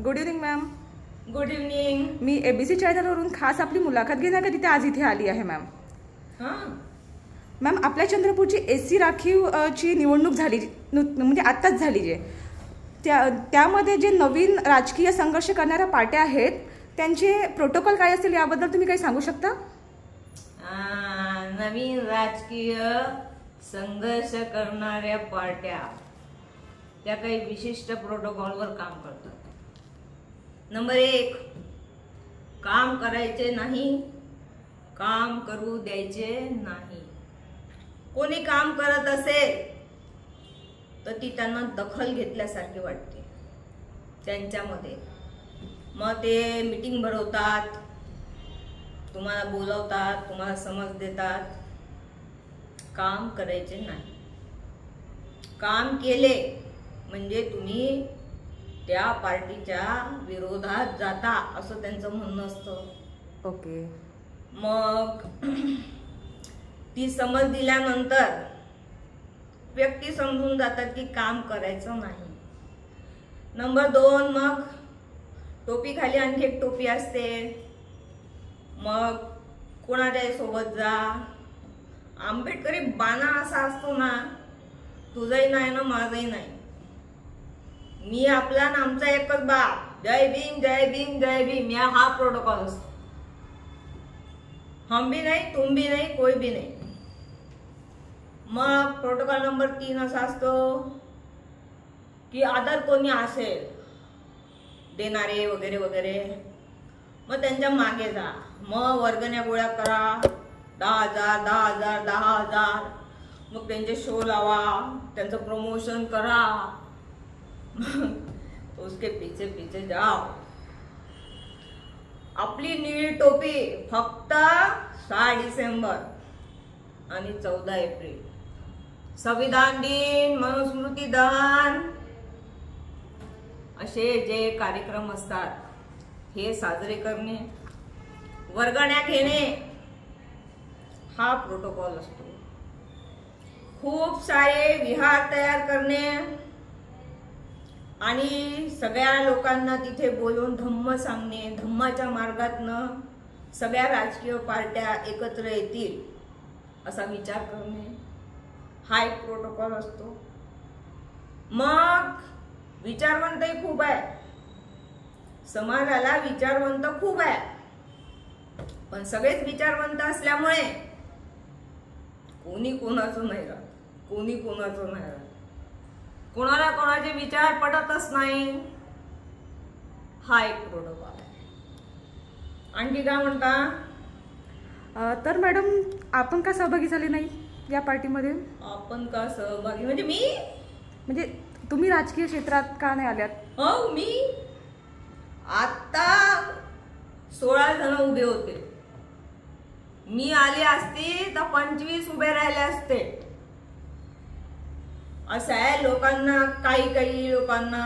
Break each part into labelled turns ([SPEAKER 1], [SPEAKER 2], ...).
[SPEAKER 1] Good evening ma'am.
[SPEAKER 2] Good evening.
[SPEAKER 1] मी ABC चॅनलवरून खास आपली मुलाखत घेण्याकरिता आज इथे आली आहे मॅम. मॅम, आपल्या चंद्रपूरची एससी राखीवची निवडणूक झाली, म्हणजे आत्ताच झाली. जे त्यामध्ये जे नवीन राजकीय संघर्ष करणाऱ्या पार्ट्या आहेत त्यांचे प्रोटोकॉल काय असेल याबद्दल तुम्ही काही सांगू शकता?
[SPEAKER 2] नवीन राजकीय संघर्ष करणाऱ्या पार्ट्या त्या काही विशिष्ट प्रोटोकॉलवर काम करतात. नंबर 1, काम करायचे नाही, काम करू द्यायचे नाही. कोणी काम करत असेल तर ती त्यांना दखल घेतल्यासारखी वाटते त्यांच्यामध्ये. मग ते मीटिंग भरवतात, तुम्हाला बोलवतात, तुम्हाला समज देतात. काम करायचे नाही. काम केले म्हणजे तुम्ही त्या पार्टीच्या विरोधात जाता असं त्यांचं म्हणणं असतं.
[SPEAKER 1] ओके.
[SPEAKER 2] मग ती समज दिल्यानंतर व्यक्ती समजून जातात की काम करायचं नाही. नंबर 2, मग टोपी खाली आणखी एक टोपी असते. मग कोणाच्या सोबत जा. आंबेडकरी बाणा असा असतो ना, तुझंही नाही ना माझंही नाही, मी आपला ना आमचा एकच बाप, जय भीम जय भीम जय भीम, या हा प्रोटोकॉल असतो. हम भी नाही, तुम भी नाही, कोई भी नाही. मग प्रोटोकॉल नंबर 3 असा असतो की आदर कोणी असेल देणारे वगैरे वगैरे, मग त्यांच्या मागे जा. मग वर्गण्या गोळा करा, 10,000 10,000 10,000. मग त्यांचे शो लावा, त्यांचं प्रमोशन करा. उसके पीछे पीछे जाओ. आपली निळी टोपी फक्त 6 डिसेंबर आणि 14 एप्रिल, संविधान दिन, मनुस्मृती दहन असे जे कार्यक्रम असतात हे साजरे करणे, वर्गण्या घेणे हा प्रोटोकॉल असतो. खूप सारे विहार तयार करणे आणि सगळ्या लोकांना तिथे बोलून धम्म सांगणे, धम्माच्या मार्गातनं सगळ्या राजकीय पार्ट्या एकत्र येतील असा विचार करणे हा एक प्रोटोकॉल असतो. मग विचारवंतही खूप आहे, समाजाला विचारवंत खूप आहे, पण सगळेच विचारवंत असल्यामुळे कोणी कोणाचं नाही राहत, कोणी कोणाचं नाही राहत, कोणाला कोणाचे विचार पटतच नाही. हा एक प्रोटोकॉल आहे. आणखी काय म्हणता?
[SPEAKER 1] तर मॅडम, आपण का सहभागी झाले नाही या पार्टीमध्ये?
[SPEAKER 2] आपण का सहभागी म्हणजे मी,
[SPEAKER 1] म्हणजे तुम्ही राजकीय क्षेत्रात का नाही आल्यात?
[SPEAKER 2] हो, मी आता 16 जण उभे होते. मी आले असते तर 25 उभे राहिले असते. असं आहे, लोकांना काही लोकांना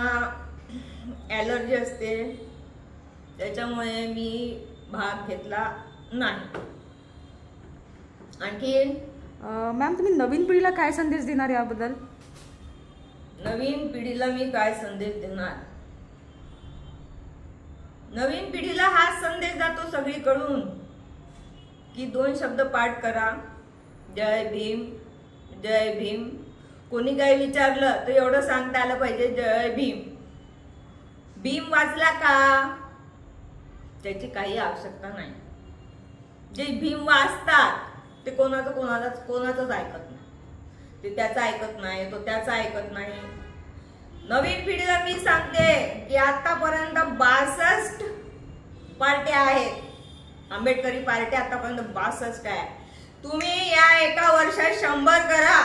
[SPEAKER 2] ॲलर्जी असते, त्याच्यामुळे मी भाग घेतला नाही. आणखी
[SPEAKER 1] मॅम, तुम्ही नवीन पिढीला काय संदेश देणार याबद्दल?
[SPEAKER 2] नवीन पिढीला मी काय संदेश देणार? नवीन पिढीला हा संदेश जातो सगळीकडून की 2 शब्द पाठ करा, जय भीम जय भीम. कोणी काही विचारलं तर एवढं सांगता आलं पाहिजे, जय भीम. भीम वाचला का? त्याची काही आवश्यकता नाही. जे भीम वाचतात ते कोणाचंच ऐकत नाही. ते त्याचं ऐकत नाही, तो त्याचं ऐकत नाही. नवीन पिढीला मी सांगते की आतापर्यंत 62 पार्ट्या आहेत, आंबेडकरी पार्ट्या आतापर्यंत 62 आहे. तुम्ही या एका वर्षात 100 करा.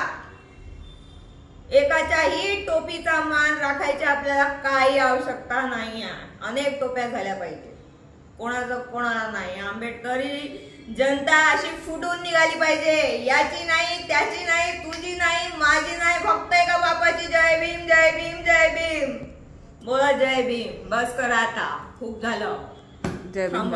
[SPEAKER 2] एकाच्याही टोपीचा मान राखायची आपल्याला काही आवश्यकता नाही आहे. अनेक टोप्या झाल्या पाहिजे, कोणाला नाही. आंबेडकरी जनता अशी फुटून निघाली पाहिजे, याची नाही, त्याची नाही, तुझी नाही, माझी नाही, फक्त एका बापाची. जय भीम जय भीम जय भीम. बोला जय भीम. बस करा आता, खूप झालं.
[SPEAKER 1] जय भीम.